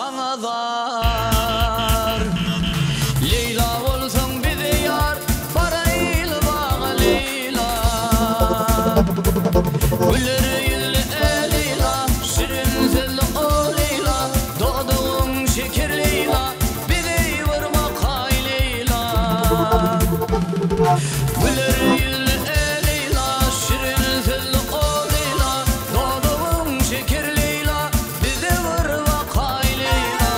sana dar. Leyla olsan bize yar, parayla bana Leyla. Gülleri yüzlü Leyla, şirin sözlü o Leyla. Doğduğun şeker Leyla, bize vurma kay Leyla. Gülleri yüzlü Leyla, şirin sözlü o Leyla. Doğduğun şeker Leyla, bize vurma kay Leyla.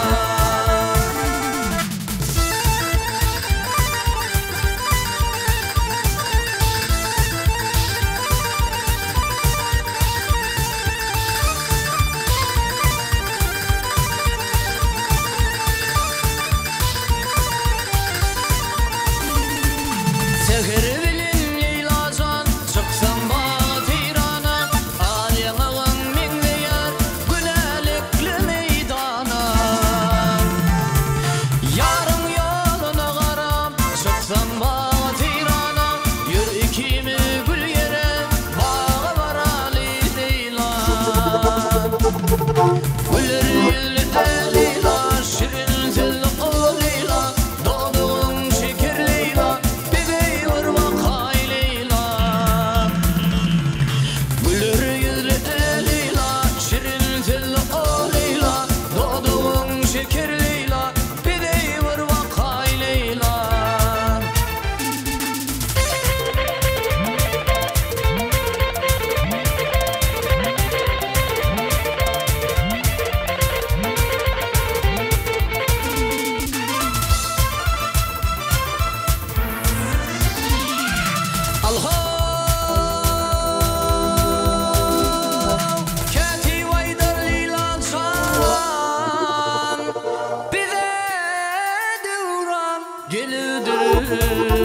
Seher bilin Leylacan, çıksam bağa teyrana. Alyanağın minne yar, gülelikli meydana. Yarın yoluna qaram, çıksam bağa teyrana. Yür ikimi gül yere, bağa varali Leyla. Gülleri yüzlü Leyla, şirin sözlü o Leyla. Doğduğun şeker Leyla, bize vurma kay Leyla. Gülleri yüzlü Leyla, şirin sözlü o Leyla. Doğduğun şeker Leyla, bize vurma kay Leyla. Kati Vaydar Leylan Şan, bize devran gelidir.